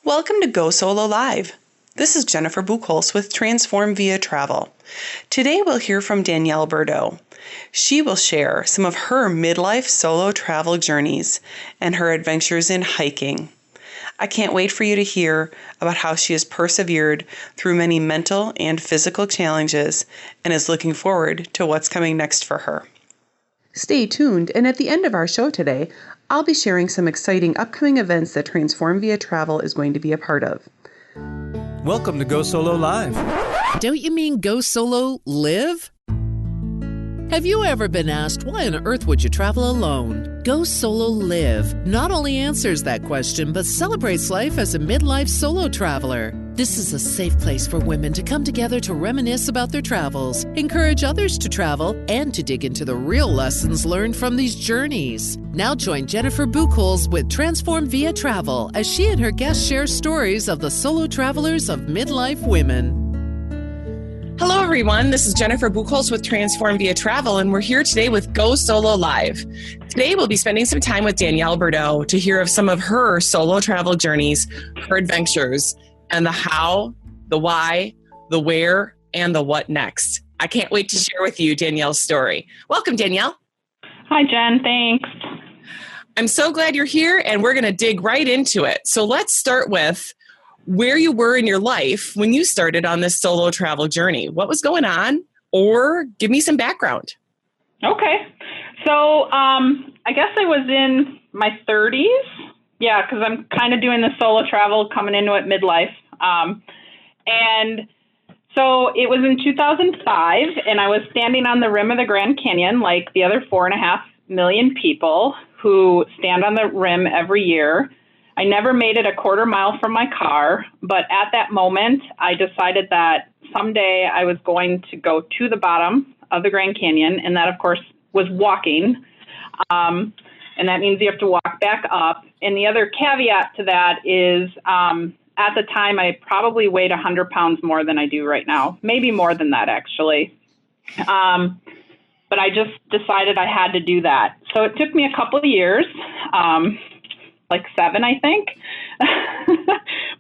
Welcome to Go Solo Live. This is Jennifer Buchholz with Transform Via Travel. Today we'll hear from Danielle Birdeau. She will share some of her midlife solo travel journeys and her adventures in hiking. I can't wait for you to hear about how she has persevered through many mental and physical challenges and is looking forward to what's coming next for her. Stay tuned, and at the end of our show today, I'll be sharing some exciting upcoming events that Transform Via Travel is going to be a part of. Welcome to Go Solo Live. Don't you mean Go Solo Live? Have you ever been asked, why on earth would you travel alone? Go Solo Live not only answers that question, but celebrates life as a midlife solo traveler. This is a safe place for women to come together to reminisce about their travels, encourage others to travel, and to dig into the real lessons learned from these journeys. Now join Jennifer Buchholz with Transform Via Travel as she and her guests share stories of the solo travelers of midlife women. Hello, everyone. This is Jennifer Buchholz with Transform Via Travel, and we're here today with Go Solo Live. Today, we'll be spending some time with Danielle Birdeau to hear of some of her solo travel journeys, her adventures, and the how, the why, the where, and the what next. I can't wait to share with you Danielle's story. Welcome, Danielle. Hi, Jen. Thanks. I'm so glad you're here, and we're going to dig right into it. So let's start with where you were in your life when you started on this solo travel journey. What was going on? Or give me some background. Okay. So I guess I was in my 30s. Yeah, because I'm kind of doing the solo travel, coming into it midlife. And so it was in 2005, and I was standing on the rim of the Grand Canyon like the other 4.5 million people who stand on the rim every year. I never made it a quarter mile from my car, but at that moment, I decided that someday I was going to go to the bottom of the Grand Canyon, and that, of course, was walking. And that means you have to walk back up. And the other caveat to that is at the time, I probably weighed 100 pounds more than I do right now, maybe more than that, actually. But I just decided I had to do that. So it took me a couple of years. Like 7, I think.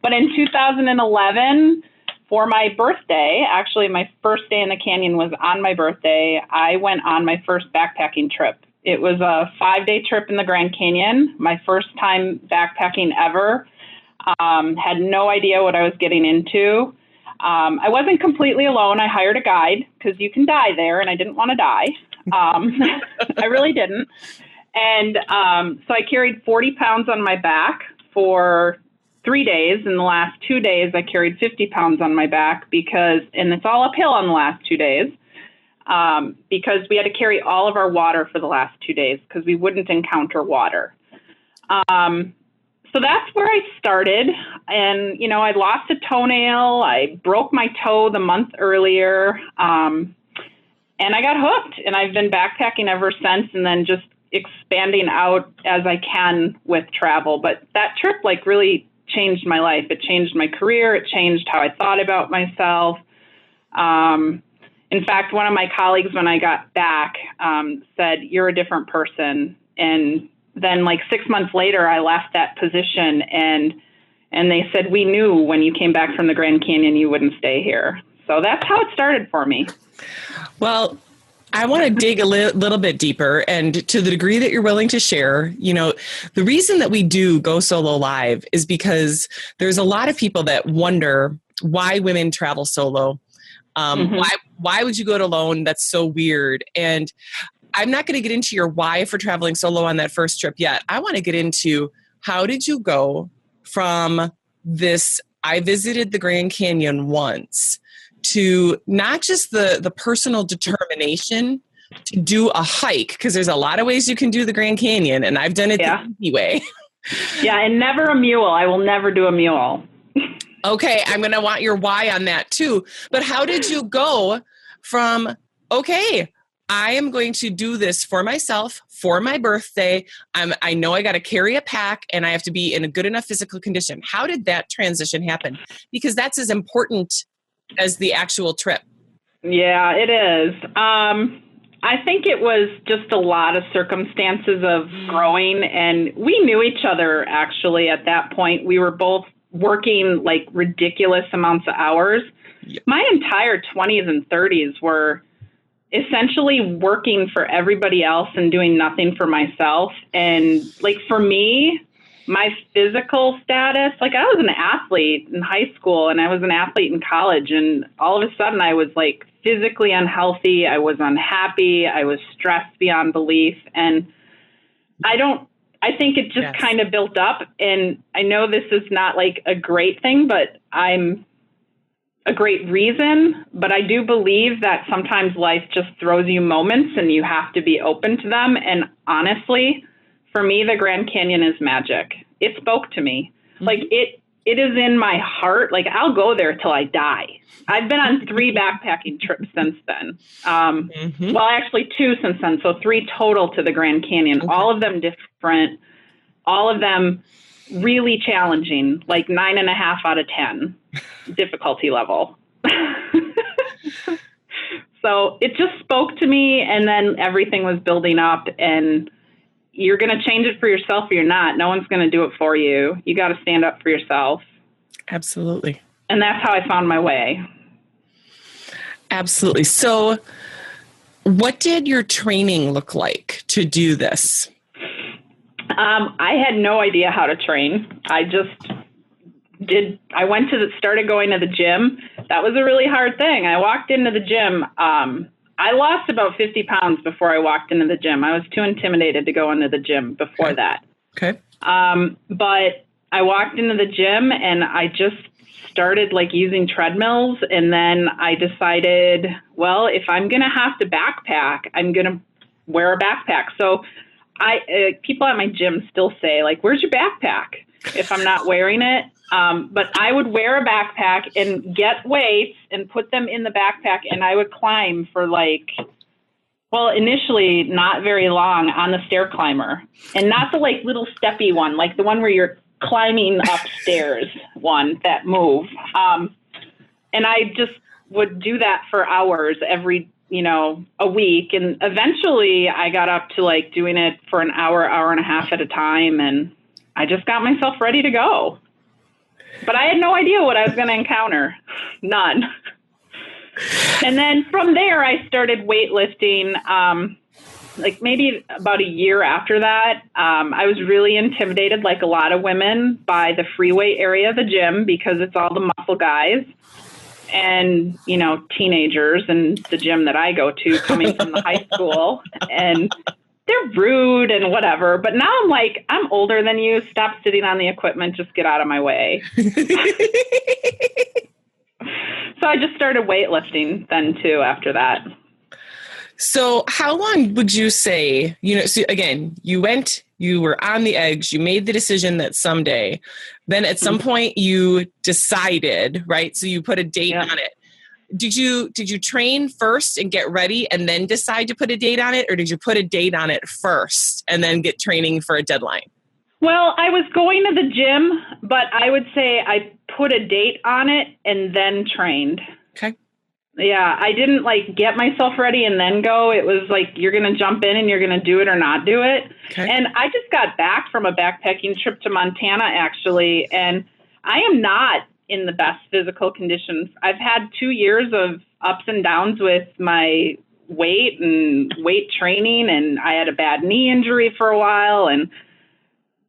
But in 2011, for my birthday, actually my first day in the canyon was on my birthday, I went on my first backpacking trip. It was a 5-day trip in the Grand Canyon, my first time backpacking ever. Had no idea what I was getting into. I wasn't completely alone. I hired a guide because you can die there, and I didn't want to die. I really didn't. And so I carried 40 pounds on my back for 3 days. In the last 2 days, I carried 50 pounds on my back and it's all uphill on the last 2 days, because we had to carry all of our water for the last 2 days because we wouldn't encounter water. So that's where I started. And, I lost a toenail. I broke my toe the month earlier. And I got hooked, and I've been backpacking ever since, and then just expanding out as I can with travel. But that trip really changed my life. It changed my career. It changed how I thought about myself. In fact, one of my colleagues, when I got back, said, "You're a different person." And then 6 months later, I left that position, and they said, "We knew when you came back from the Grand Canyon, you wouldn't stay here." So that's how it started for me. Well, I want to dig a little bit deeper, and to the degree that you're willing to share, the reason that we do Go Solo Live is because there's a lot of people that wonder why women travel solo. Why would you go it alone? That's so weird. And I'm not going to get into your why for traveling solo on that first trip yet. I want to get into how did you go from this, I visited the Grand Canyon once, to not just the personal determination to do a hike, because there's a lot of ways you can do the Grand Canyon, and I've done it the easy way. Yeah, and never a mule. I will never do a mule. Okay, I'm going to want your why on that too. But how did you go from, okay, I am going to do this for myself, for my birthday. I know I got to carry a pack, and I have to be in a good enough physical condition. How did that transition happen? Because that's as important as the actual trip. Yeah, it is. I think it was just a lot of circumstances of growing, and we knew each other actually at that point. We were both working like ridiculous amounts of hours. Yep. My entire 20s and 30s were essentially working for everybody else and doing nothing for myself. And like for me, my physical status, like I was an athlete in high school and I was an athlete in college, and all of a sudden I was like physically unhealthy. I was unhappy. I was stressed beyond belief. And I think it just kind of built up. And I know this is not like a great thing, but I'm a great reason. But I do believe that sometimes life just throws you moments and you have to be open to them. And honestly, for me, the Grand Canyon is magic. It spoke to me. Mm-hmm. Like it is in my heart. Like I'll go there till I die. I've been on 3 backpacking trips since then. Well, actually 2 since then. So 3 total to the Grand Canyon, all of them different, all of them really challenging, like 9.5 out of 10 difficulty level. So it just spoke to me, and then everything was building up, and you're going to change it for yourself or you're not. No one's going to do it for you. You got to stand up for yourself. Absolutely. And that's how I found my way. Absolutely. So what did your training look like to do this? I had no idea how to train. I started going to the gym. That was a really hard thing. I walked into the gym. I lost about 50 pounds before I walked into the gym. I was too intimidated to go into the gym before that. Okay. But I walked into the gym and I just started like using treadmills. And then I decided, well, if I'm going to have to backpack, I'm going to wear a backpack. So people at my gym still say, like, where's your backpack if I'm not wearing it? But I would wear a backpack and get weights and put them in the backpack, and I would climb for initially not very long on the stair climber, and not the like little steppy one, like the one where you're climbing upstairs one that move. And I just would do that for hours every, a week. And eventually I got up to like doing it for an hour, hour and a half at a time. And I just got myself ready to go. But I had no idea what I was going to encounter. None. And then from there, I started weightlifting. Like maybe about a year after that, I was really intimidated, like a lot of women, by the free weight area of the gym because it's all the muscle guys and, teenagers and the gym that I go to coming from the high school. And they're rude and whatever. But now I'm like, I'm older than you. Stop sitting on the equipment. Just get out of my way. So I just started weightlifting then too after that. So how long would you say, so again, you were on the edge, you made the decision that someday, then at some point you decided, right? So you put a date on it. Did you train first and get ready and then decide to put a date on it? Or did you put a date on it first and then get training for a deadline? Well, I was going to the gym, but I would say I put a date on it and then trained. Okay. Yeah, I didn't like get myself ready and then go. It was like, you're going to jump in and you're going to do it or not do it. Okay. And I just got back from a backpacking trip to Montana, actually, and I am not in the best physical conditions. I've had 2 years of ups and downs with my weight and weight training, and I had a bad knee injury for a while.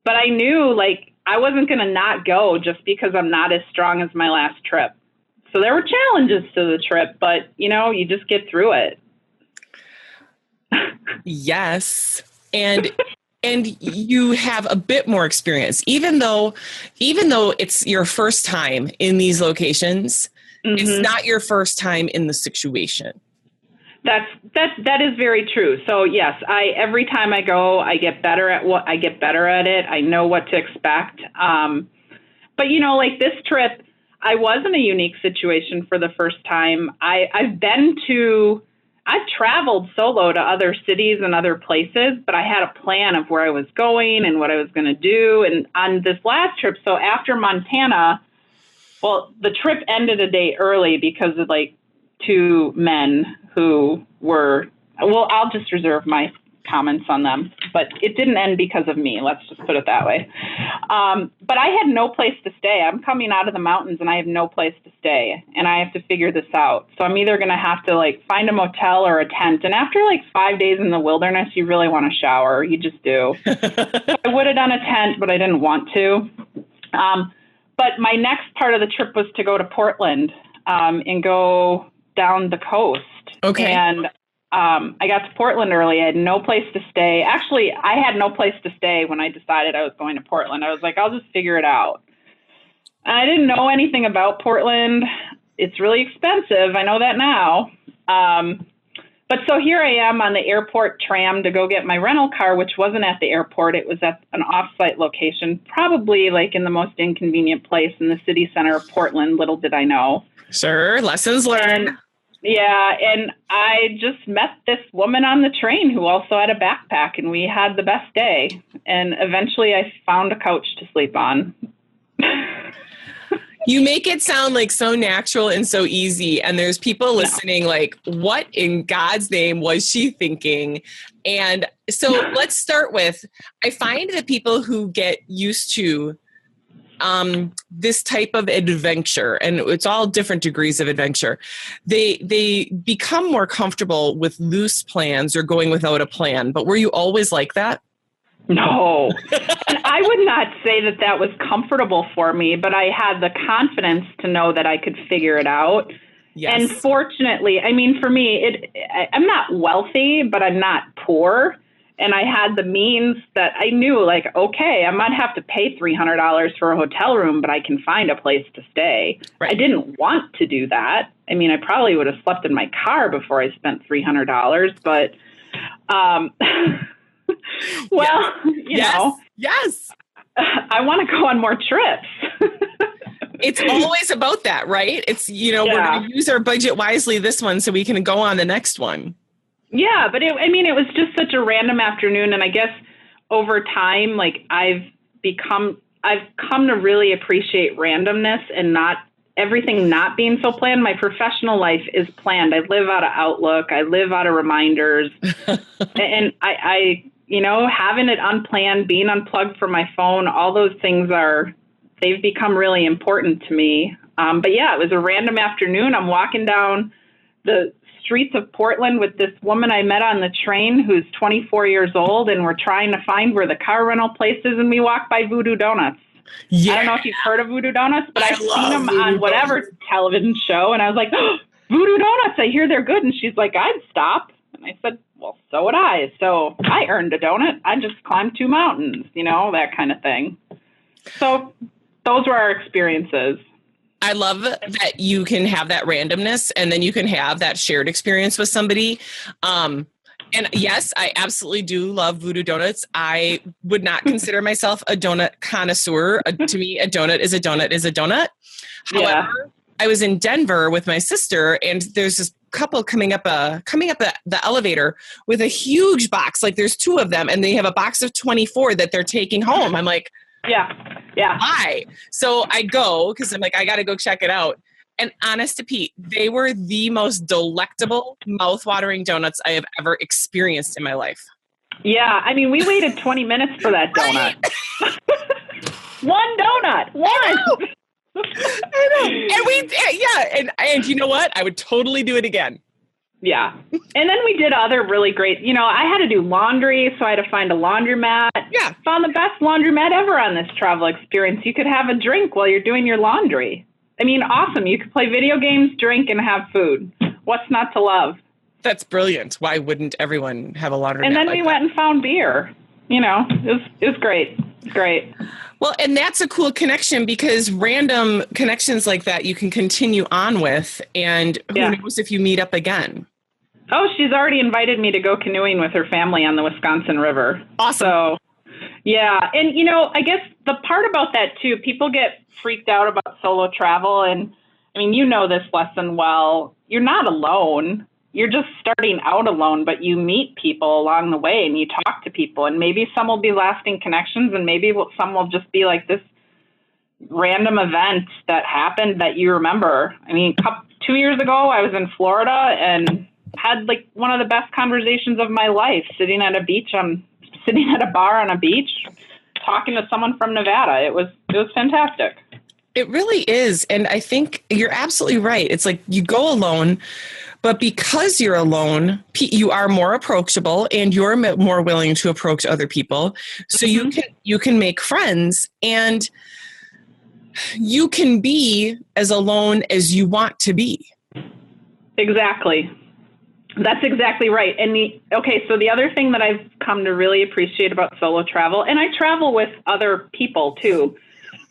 But I knew like I wasn't going to not go just because I'm not as strong as my last trip. So there were challenges to the trip, but you just get through it. Yes. And you have a bit more experience, even though it's your first time in these locations, it's not your first time in the situation. That is very true. So yes, every time I go, I get better at it. I know what to expect. But like this trip, I was in a unique situation for the first time. I've traveled solo to other cities and other places, but I had a plan of where I was going and what I was going to do. And on this last trip, so after Montana, well, the trip ended a day early because of like 2 men who were, well, I'll just reserve my comments on them, but it didn't end because of me. Let's just put it that way. But I had no place to stay. I'm coming out of the mountains and I have no place to stay, and I have to figure this out. So I'm either going to have to like find a motel or a tent. And after like 5 days in the wilderness, you really want to shower. You just do. I would have done a tent, but I didn't want to. But my next part of the trip was to go to Portland and go down the coast. Okay. And I got to Portland early. I had no place to stay. Actually, I had no place to stay when I decided I was going to Portland. I was like, I'll just figure it out. And I didn't know anything about Portland. It's really expensive. I know that now. But so here I am on the airport tram to go get my rental car, which wasn't at the airport. It was at an off-site location, probably like in the most inconvenient place in the city center of Portland. Little did I know. Sure. Lessons learned. Yeah, and I just met this woman on the train who also had a backpack, and we had the best day. And eventually I found a couch to sleep on. You make it sound like so natural and so easy. And there's people listening like, what in God's name was she thinking? And so let's start with, I find that people who get used to this type of adventure, and it's all different degrees of adventure, they become more comfortable with loose plans or going without a plan. But were you always like that? No. And I would not say that that was comfortable for me, but I had the confidence to know that I could figure it out. Yes. And fortunately, I mean, for me, I'm not wealthy, but I'm not poor. And I had the means that I knew, like, okay, I might have to pay $300 for a hotel room, but I can find a place to stay. Right. I didn't want to do that. I mean, I probably would have slept in my car before I spent $300, but, well, you know. Yes. I want to go on more trips. It's always about that, right? It's, we're going to use our budget wisely this one so we can go on the next one. Yeah, but it was just such a random afternoon. And I guess over time, like I've come to really appreciate randomness and not everything not being so planned. My professional life is planned. I live out of Outlook. I live out of reminders. And I having it unplanned, being unplugged from my phone, all those things they've become really important to me. But yeah, it was a random afternoon. I'm walking down the streets of Portland with this woman I met on the train who's 24 years old, and we're trying to find where the car rental place is, and we walk by Voodoo Donuts. Yeah. I don't know if you've heard of Voodoo Donuts, but I've seen them on whatever television show, and I was like, oh, Voodoo Donuts, I hear they're good. And she's like, I'd stop. And I said, well, so would I. So I earned a donut. I just climbed 2 mountains, that kind of thing. So those were our experiences. I love that you can have that randomness and then you can have that shared experience with somebody. And yes, I absolutely do love Voodoo Donuts. I would not consider myself a donut connoisseur. To me, a donut is a donut is a donut. Yeah. However, I was in Denver with my sister, and there's this couple coming up the elevator with a huge box. Like there's 2 of them, and they have a box of 24 that they're taking home. I'm like, yeah. Why? So I go because I'm like, I got to go check it out. And honest to Pete, they were the most delectable, mouth-watering donuts I have ever experienced in my life. Yeah, I mean, we waited 20 minutes for that donut. One donut. One. I know. And you know what? I would totally do it again. Yeah. And then we did other really great, I had to do laundry, so I had to find a laundromat. Yeah. Found the best laundromat ever on this travel experience. You could have a drink while you're doing your laundry. I mean, awesome. You could play video games, drink, and have food. What's not to love? That's brilliant. Why wouldn't everyone have a laundromat? And then we went and found beer. It was great. It's great. Well, and that's a cool connection because random connections like that you can continue on with, and who knows if you meet up again. Oh, she's already invited me to go canoeing with her family on the Wisconsin River. Awesome. So, yeah. And, I guess the part about that, too, people get freaked out about solo travel. And, I mean, this lesson well. You're not alone. You're just starting out alone, but you meet people along the way and you talk to people. And maybe some will be lasting connections, and maybe some will just be like this random event that happened that you remember. I mean, 2 years ago, I was in Florida, and had like one of the best conversations of my life, sitting at a bar on a beach, talking to someone from Nevada. It was fantastic. It really is. And I think you're absolutely right. It's like you go alone, but because you're alone, you are more approachable and you're more willing to approach other people. So you can make friends and you can be as alone as you want to be. Exactly. That's exactly right. And so the other thing that I've come to really appreciate about solo travel, and I travel with other people too,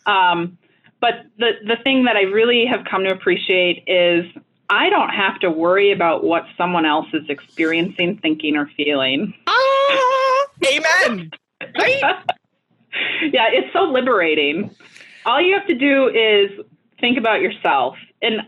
but the thing that I really have come to appreciate is I don't have to worry about what someone else is experiencing, thinking, or feeling. Amen. Right? Yeah, it's so liberating. All you have to do is think about yourself. And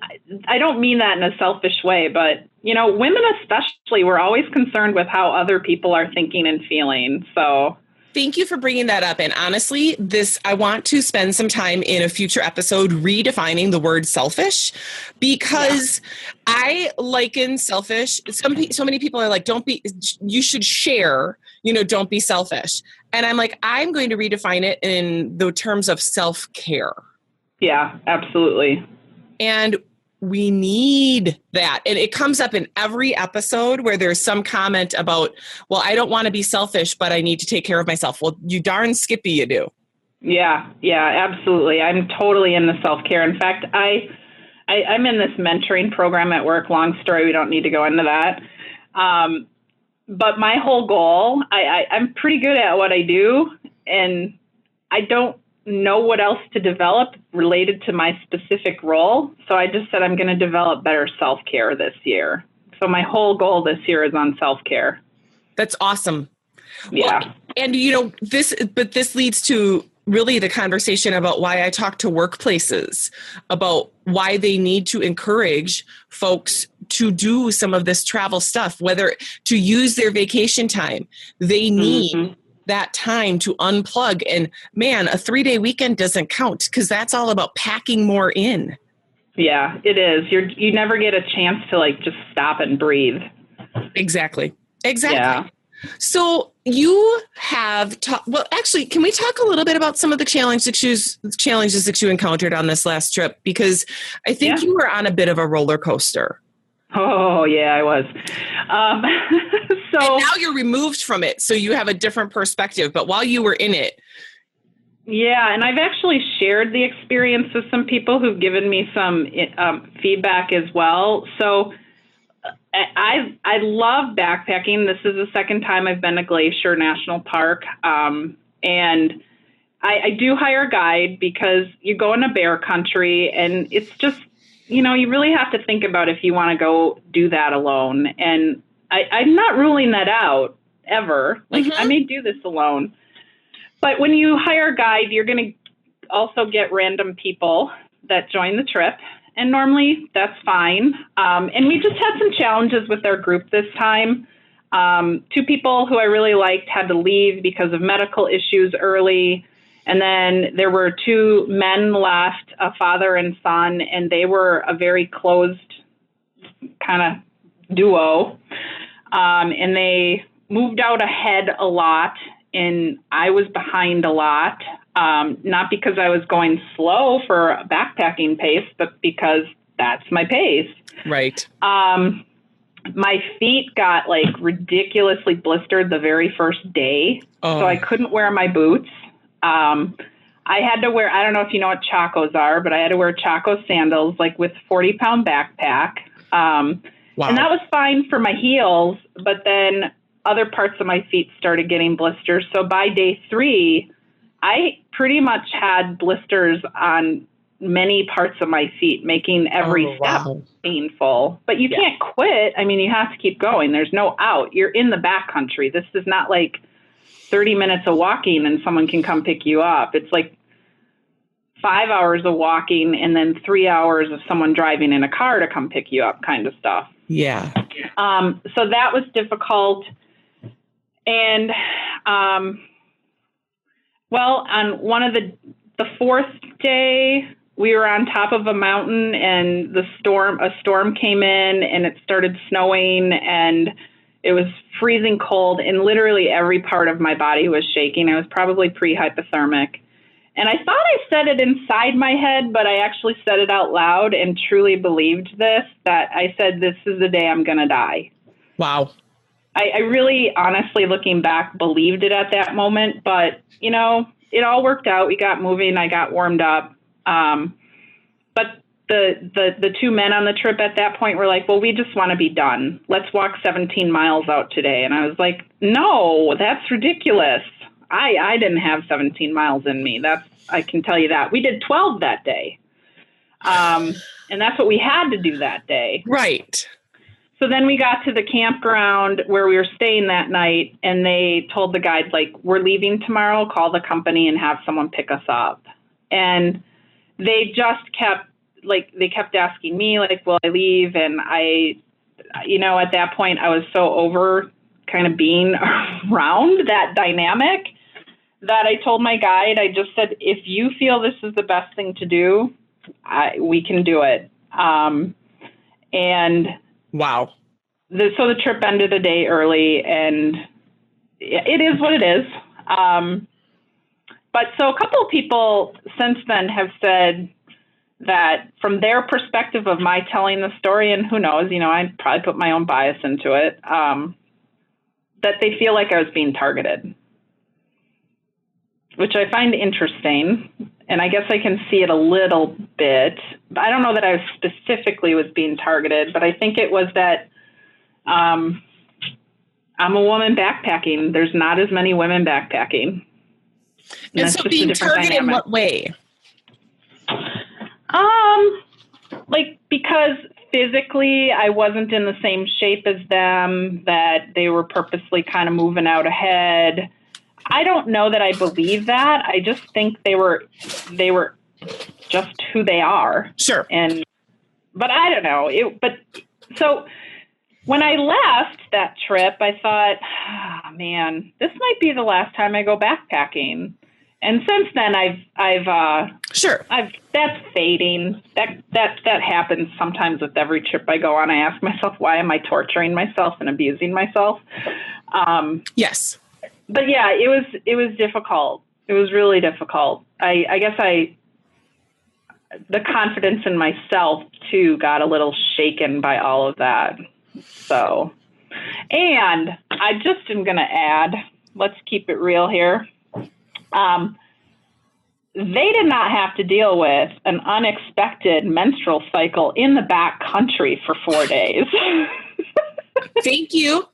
I don't mean that in a selfish way, but, women especially, we're always concerned with how other people are thinking and feeling. So thank you for bringing that up. And honestly, I want to spend some time in a future episode redefining the word selfish, because I liken selfish. So many people are like, you should share, don't be selfish. And I'm like, I'm going to redefine it in the terms of self-care. Yeah, absolutely. And we need that. And it comes up in every episode where there's some comment about, well, I don't want to be selfish, but I need to take care of myself. Well, you darn skippy you do. Yeah, absolutely. I'm totally in the self-care. In fact, I'm in this mentoring program at work. Long story, we don't need to go into that. But my whole goal, I'm pretty good at what I do, and I don't know what else to develop related to my specific role. So I just said I'm going to develop better self-care this year. So my whole goal this year is on self-care. That's awesome. Yeah. Well, and this leads to really the conversation about why I talk to workplaces about why they need to encourage folks to do some of this travel stuff, whether to use their vacation time. They need that time to unplug. And man, a 3-day weekend doesn't count, because that's all about packing more in. Yeah, it is. You never get a chance to just stop and breathe. Exactly. Yeah. So you have actually, can we talk a little bit about some of the challenges that you encountered on this last trip? Because I think you were on a bit of a roller coaster. Oh, yeah, I was. And now you're removed from it, so you have a different perspective. But while you were in it. Yeah, and I've actually shared the experience with some people who've given me some feedback as well. So I love backpacking. This is the second time I've been to Glacier National Park. And I do hire a guide because you go into bear country, and it's just, you really have to think about if you want to go do that alone. And I'm not ruling that out ever. I may do this alone. But when you hire a guide, you're going to also get random people that join the trip. And normally that's fine. And we just had some challenges with our group this time. 2 people who I really liked had to leave because of medical issues early. And then there were 2 men left, a father and son, and they were a very closed kind of duo. And they moved out ahead a lot, and I was behind a lot. Not because I was going slow for a backpacking pace, but because that's my pace. Right. My feet got ridiculously blistered the very first day. Oh. So I couldn't wear my boots. I had to wear, I don't know if you know what Chacos are, but I had to wear Chaco sandals, with 40-pound backpack. Wow. And that was fine for my heels, but then other parts of my feet started getting blisters. So by day 3, I pretty much had blisters on many parts of my feet, making every step painful. But you can't quit. I mean, you have to keep going. There's no out. You're in the backcountry. This is not 30 minutes of walking and someone can come pick you up. It's 5 hours of walking and then 3 hours of someone driving in a car to come pick you up kind of stuff. Yeah. So that was difficult. And, on one of the 4th day, we were on top of a mountain, and a storm came in, and it started snowing, and it was freezing cold, and literally every part of my body was shaking. I was probably pre-hypothermic. And I thought I said it inside my head, but I actually said it out loud and truly believed this, that I said, this is the day I'm going to die. Wow. I really, honestly, looking back, believed it at that moment. But, you know, it all worked out. We got moving. I got warmed up. But the two men on the trip at that point were like, well, we just want to be done. Let's walk 17 miles out today. And I was like, no, that's ridiculous. I didn't have 17 miles in me. I can tell you that. We did 12 that day. And that's what we had to do that day. Right. So then we got to the campground where we were staying that night, and they told the guide, like, we're leaving tomorrow, call the company and have someone pick us up. And they just kept asking me, like, will I leave? And I, you know, at that point I was so over kind of being around that dynamic that I told my guide, I just said, if you feel this is the best thing to do, we can do it. And wow. So the trip ended a day early, and it is what it is. But so a couple of people since then have said that from their perspective of my telling the story, and who knows, you know, I probably put my own bias into it, that they feel like I was being targeted, which I find interesting. And I guess I can see it a little bit. I don't know that I specifically was being targeted, but I think it was that I'm a woman backpacking. There's not as many women backpacking. And so being targeted dynamic. In what way? Like, because physically I wasn't in the same shape as them, that they were purposely kind of moving out ahead. I don't know that I believe that. I just think they were just who they are. Sure. But I don't know. So when I left that trip, I thought, oh, man, this might be the last time I go backpacking. And since then, that's fading. That happens sometimes with every trip I go on. I ask myself, why am I torturing myself and abusing myself? Yes. But yeah, it was difficult. It was really difficult. I guess the confidence in myself too got a little shaken by all of that. So, and I just am going to add, let's keep it real here. They did not have to deal with an unexpected menstrual cycle in the back country for 4 days. Thank you.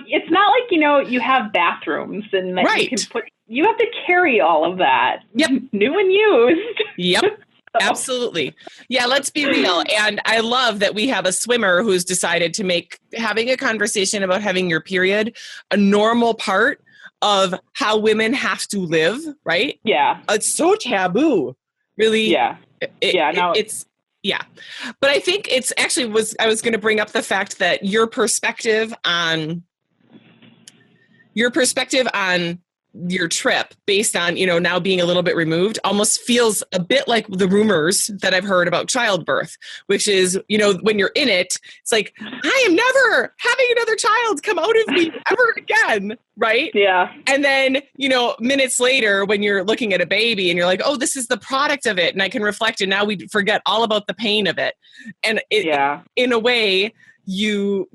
It's not like, you know, you have bathrooms and that right. You have to carry all of that. Yep. New and used. Yep. Absolutely. Yeah, let's be real. And I love that we have a swimmer who's decided to make having a conversation about having your period a normal part of how women have to live, right? Yeah. It's so taboo. Really? Yeah. Yeah. But I think it's actually I was going to bring up the fact that your perspective on your trip based on, you know, now being a little bit removed almost feels a bit like the rumors that I've heard about childbirth, which is, you know, when you're in it, it's like, I am never having another child come out of me ever again. Right. Yeah. And then, you know, minutes later when you're looking at a baby and you're like, oh, this is the product of it. And I can reflect, and now we forget all about the pain of it. And in a way, you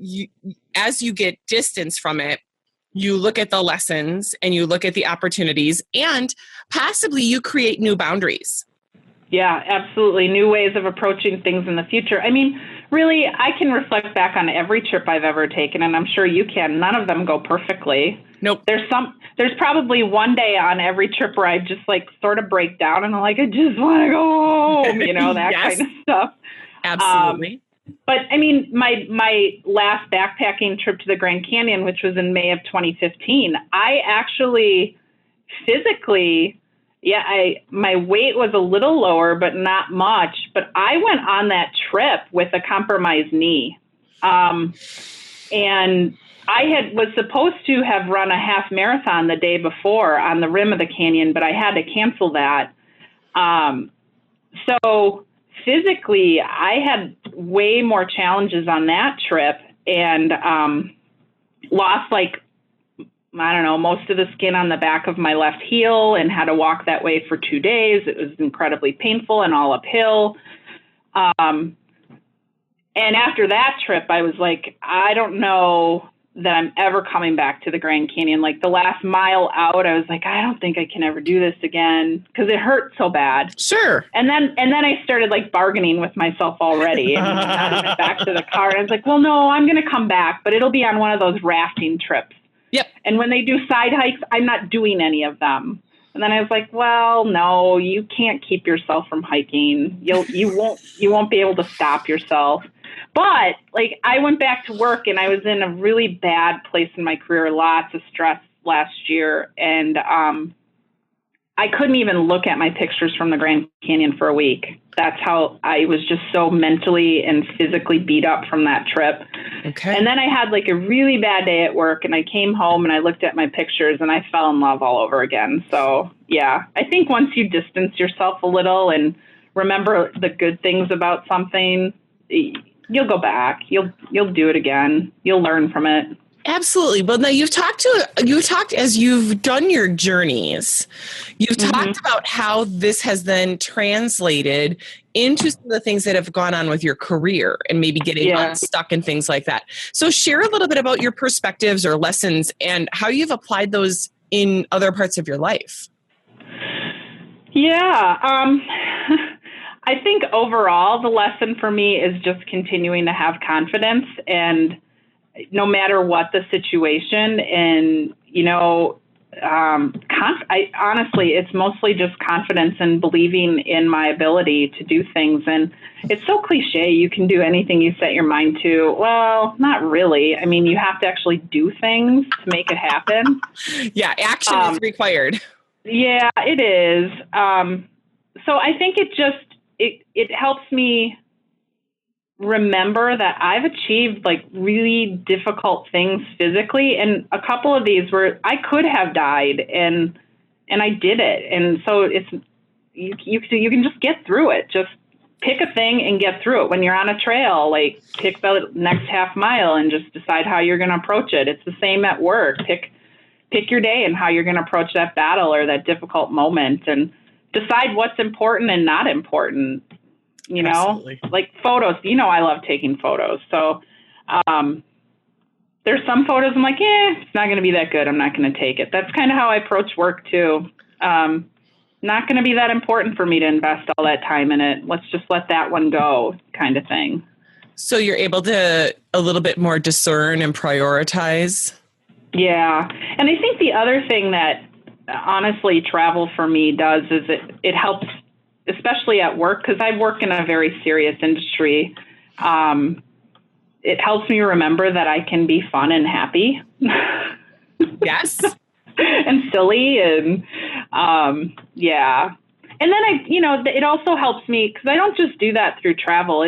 as you get distance from it, you look at the lessons and you look at the opportunities, and possibly you create new boundaries. Yeah, absolutely. New ways of approaching things in the future. I mean, really, I can reflect back on every trip I've ever taken, and I'm sure you can. None of them go perfectly. Nope. There's probably one day on every trip where I just like sort of break down and I'm like, I just want to go home, you know, that yes. kind of stuff. Absolutely. But I mean, my last backpacking trip to the Grand Canyon, which was in May of 2015, I actually physically, my weight was a little lower, but not much. But I went on that trip with a compromised knee. And was supposed to have run a half marathon the day before on the rim of the canyon, but I had to cancel that. So physically, I had way more challenges on that trip and lost most of the skin on the back of my left heel and had to walk that way for 2 days. It was incredibly painful and all uphill. And after that trip, I was like, I don't know that I'm ever coming back to the Grand Canyon. Like the last mile out, I was like, I don't think I can ever do this again because it hurt so bad. Sure. And then I started like bargaining with myself already and not even back to the car. And I was like, well, no, I'm going to come back, but it'll be on one of those rafting trips. Yep. And when they do side hikes, I'm not doing any of them. And then I was like, well, no, you can't keep yourself from hiking. You won't be able to stop yourself. But like I went back to work and I was in a really bad place in my career, lots of stress last year. And I couldn't even look at my pictures from the Grand Canyon for a week. That's how I was just so mentally and physically beat up from that trip. Okay. And then I had like a really bad day at work and I came home and I looked at my pictures and I fell in love all over again. So yeah, I think once you distance yourself a little and remember the good things about something, you'll go back. You'll do it again. You'll learn from it. Absolutely. But now you've talked as you've done your journeys, you've talked about how this has then translated into some of the things that have gone on with your career and maybe getting unstuck and things like that. So share a little bit about your perspectives or lessons and how you've applied those in other parts of your life. Yeah. I think overall the lesson for me is just continuing to have confidence and no matter what the situation and, I honestly, it's mostly just confidence and believing in my ability to do things. And it's so cliche. You can do anything you set your mind to. Well, not really. I mean, you have to actually do things to make it happen. Yeah. Action is required. Yeah, it is. So I think it helps me remember that I've achieved like really difficult things physically. And a couple of these where I could have died and I did it. And so it's, you can just get through it. Just pick a thing and get through it. When you're on a trail, like pick the next half mile and just decide how you're going to approach it. It's the same at work. Pick your day and how you're going to approach that battle or that difficult moment and decide what's important and not important. Absolutely. Like photos, I love taking photos. So there's some photos I'm like, it's not going to be that good. I'm not going to take it. That's kind of how I approach work too. Not going to be that important for me to invest all that time in it. Let's just let that one go kind of thing. So you're able to a little bit more discern and prioritize. Yeah. And I think the other thing that honestly travel for me does is it helps, especially at work, because I work in a very serious industry. It helps me remember that I can be fun and happy. Yes. And silly. And yeah. And then it also helps me because I don't just do that through travel.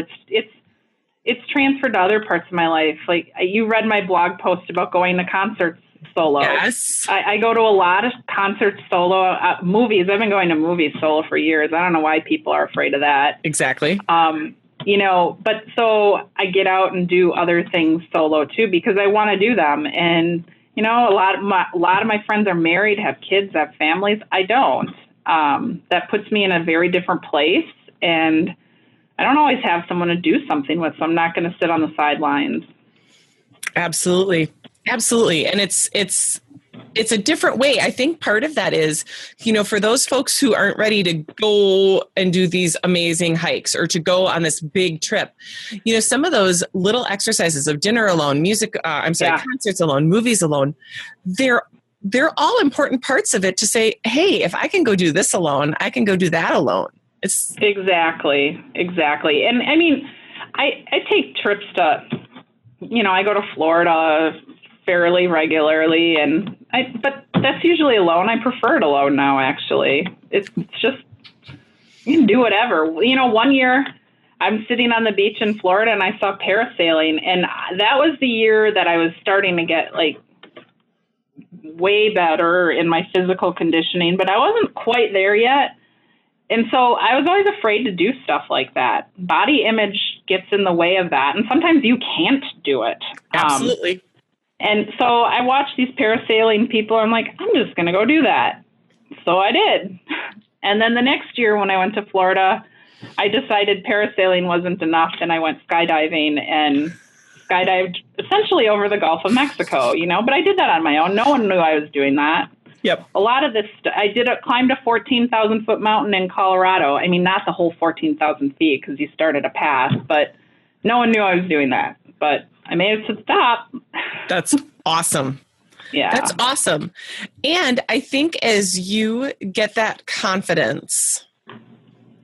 It's transferred to other parts of my life. Like you read my blog post about going to concerts solo. Yes. I go to a lot of concerts solo, movies. I've been going to movies solo for years. I don't know why people are afraid of that. Exactly. But so I get out and do other things solo too, because I want to do them. And, a lot of my friends are married, have kids, have families. I don't. That puts me in a very different place. And I don't always have someone to do something with, so I'm not going to sit on the sidelines. Absolutely. Absolutely. And it's a different way. I think part of that is, for those folks who aren't ready to go and do these amazing hikes or to go on this big trip, some of those little exercises of dinner alone, concerts alone, movies alone, they're all important parts of it to say, hey, if I can go do this alone, I can go do that alone. It's exactly. And I mean, I take trips to, I go to Florida fairly regularly, but that's usually alone. I prefer it alone now, actually. It's just, you can do whatever. One year I'm sitting on the beach in Florida and I saw parasailing, and that was the year that I was starting to get like way better in my physical conditioning, but I wasn't quite there yet. And so I was always afraid to do stuff like that. Body image gets in the way of that. And sometimes you can't do it. Absolutely. And so I watched these parasailing people. I'm like, I'm just going to go do that. So I did. And then the next year when I went to Florida, I decided parasailing wasn't enough. And I went skydiving and skydived essentially over the Gulf of Mexico, but I did that on my own. No one knew I was doing that. Yep. A lot of this, climbed a 14,000 foot mountain in Colorado. I mean, not the whole 14,000 feet because you start at a pass, but no one knew I was doing that. But I made it to the top. That's awesome. Yeah. That's awesome. And I think as you get that confidence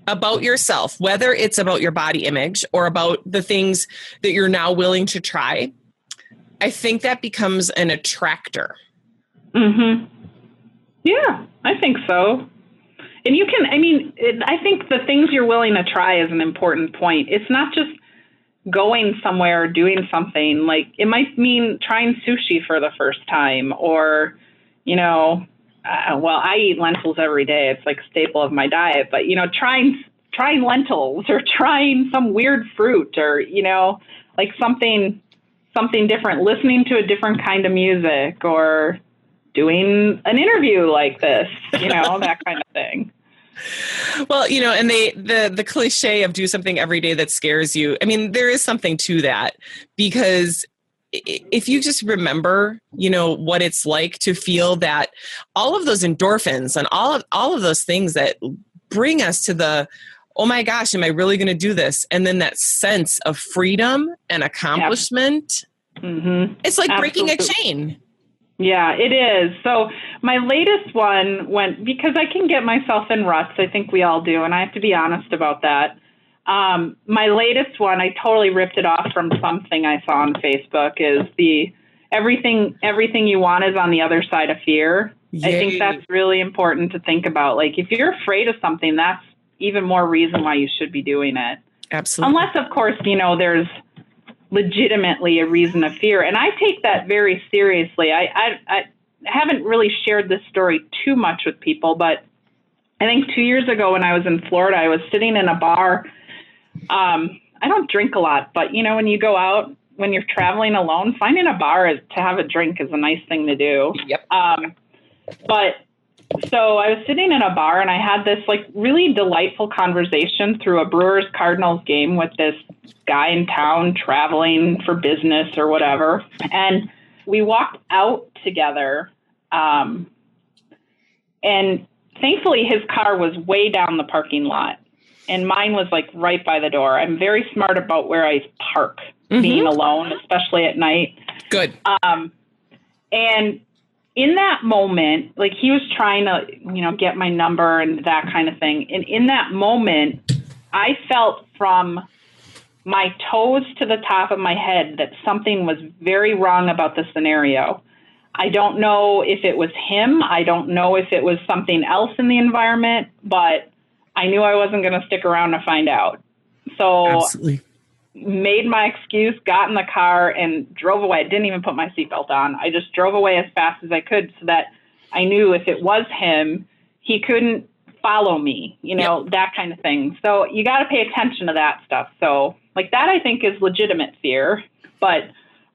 about yourself, whether it's about your body image or about the things that you're now willing to try, I think that becomes an attractor. Mm-hmm. Yeah, I think so. And I think the things you're willing to try is an important point. It's not just going somewhere or doing something. Like it might mean trying sushi for the first time or, I eat lentils every day. It's like a staple of my diet, but, trying lentils or trying some weird fruit or, like something different, listening to a different kind of music or doing an interview like this, that kind of thing. Well, and the cliche of do something every day that scares you. I mean, there is something to that because if you just remember, what it's like to feel that all of those endorphins and all of those things that bring us to the, oh my gosh, am I really going to do this? And then that sense of freedom and accomplishment, It's like breaking a chain. Yeah, it is. So my latest one went, because I can get myself in ruts. I think we all do. And I have to be honest about that. My latest one, I totally ripped it off from something I saw on Facebook is the everything you want is on the other side of fear. Yay. I think that's really important to think about. Like if you're afraid of something, that's even more reason why you should be doing it. Absolutely. Unless of course, there's legitimately a reason of fear. And I take that very seriously. I haven't really shared this story too much with people, but I think 2 years ago when I was in Florida, I was sitting in a bar. I don't drink a lot, but when you go out, when you're traveling alone, finding a bar to have a drink is a nice thing to do. Yep. So I was sitting in a bar and I had this like really delightful conversation through a Brewers Cardinals game with this guy in town traveling for business or whatever. And we walked out together. And thankfully his car was way down the parking lot and mine was like right by the door. I'm very smart about where I park being alone, especially at night. Good. And in that moment, like he was trying to, get my number and that kind of thing. And in that moment, I felt from my toes to the top of my head that something was very wrong about the scenario. I don't know if it was him. I don't know if it was something else in the environment, but I knew I wasn't going to stick around to find out. So Absolutely. Made my excuse, got in the car and drove away. I didn't even put my seatbelt on. I just drove away as fast as I could so that I knew if it was him, he couldn't follow me, that kind of thing. So you got to pay attention to that stuff. So like that, I think is legitimate fear, but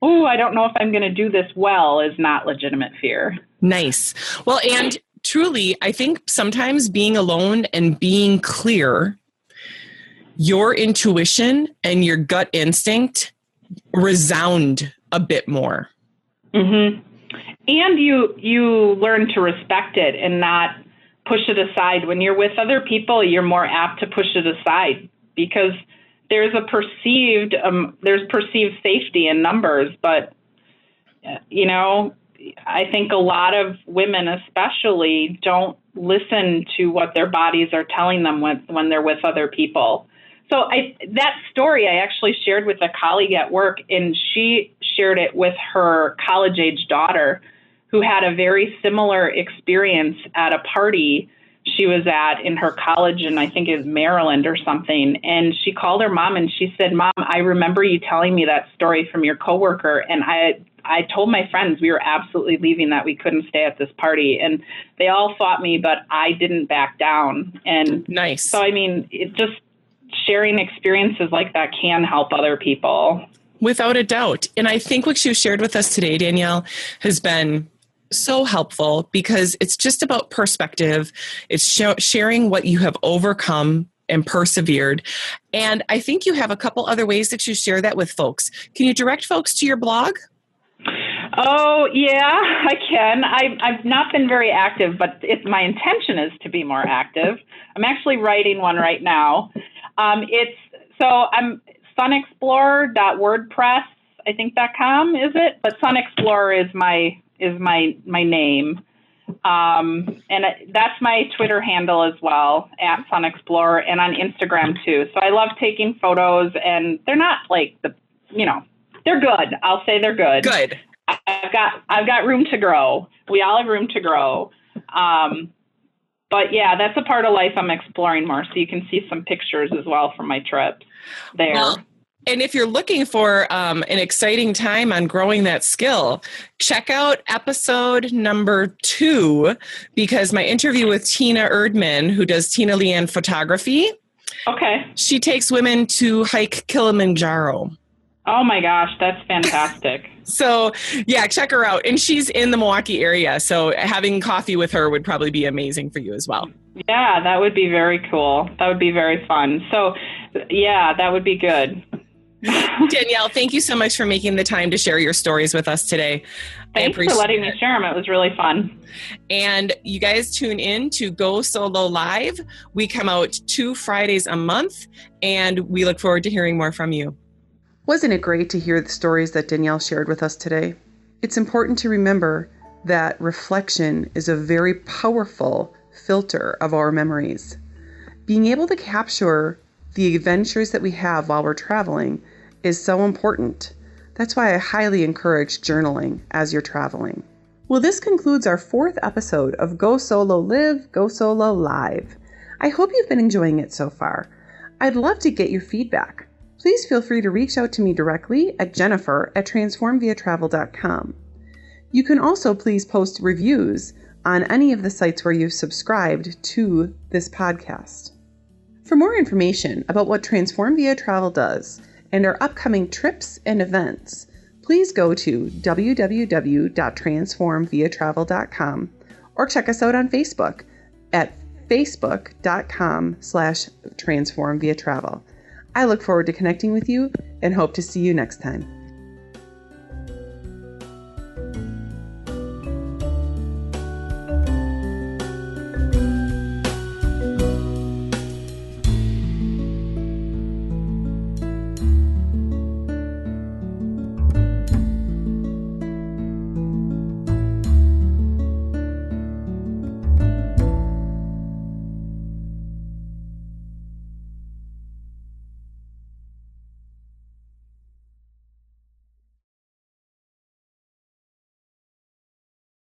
I don't know if I'm going to do this well is not legitimate fear. Nice. Well, and truly, I think sometimes being alone and being clear, your intuition and your gut instinct resound a bit more. Mm-hmm. And you learn to respect it and not push it aside. When you're with other people, you're more apt to push it aside because there's perceived safety in numbers. But, I think a lot of women especially don't listen to what their bodies are telling them when they're with other people. So that story I actually shared with a colleague at work, and she shared it with her college-age daughter who had a very similar experience at a party she was at in her college, and I think it was Maryland or something. And she called her mom and she said, "Mom, I remember you telling me that story from your coworker. And I told my friends we were absolutely leaving, that we couldn't stay at this party. And they all fought me, but I didn't back down." And nice. So, I mean, it just sharing experiences like that can help other people. Without a doubt. And I think what you shared with us today, Danielle, has been so helpful, because it's just about perspective. It's sharing what you have overcome and persevered. And I think you have a couple other ways that you share that with folks. Can you direct folks to your blog? Oh, yeah, I can. I've not been very active, but my intention is to be more active. I'm actually writing one right now. I'm sunexplorer.wordpress, I think .com, is it? But Sun Explorer is my name. And that's my Twitter handle as well, at Sun Explorer, and on Instagram too. So I love taking photos, and they're not like they're good. I'll say they're good. Good. I've got room to grow. We all have room to grow. But yeah, that's a part of life I'm exploring more. So you can see some pictures as well from my trips there. Well, and if you're looking for an exciting time on growing that skill, check out episode number 2, because my interview with Tina Erdman, who does Tina Leanne Photography. Okay. She takes women to hike Kilimanjaro. Oh my gosh, that's fantastic. So yeah, check her out. And she's in the Milwaukee area. So having coffee with her would probably be amazing for you as well. Yeah, that would be very cool. That would be very fun. So yeah, that would be good. Danielle, thank you so much for making the time to share your stories with us today. Thanks for letting me share them. It was really fun. And you guys tune in to Go Solo Live. We come out 2 Fridays a month, and we look forward to hearing more from you. Wasn't it great to hear the stories that Danielle shared with us today? It's important to remember that reflection is a very powerful filter of our memories. Being able to capture the adventures that we have while we're traveling is so important. That's why I highly encourage journaling as you're traveling. Well, this concludes our 4th episode of Go Solo Live, Go Solo Live. I hope you've been enjoying it so far. I'd love to get your feedback. Please feel free to reach out to me directly at jennifer@transformviatravel.com. You can also please post reviews on any of the sites where you've subscribed to this podcast. For more information about what Transform Via Travel does and our upcoming trips and events, please go to www.transformviatravel.com or check us out on Facebook at facebook.com/transformviatravel. I look forward to connecting with you and hope to see you next time.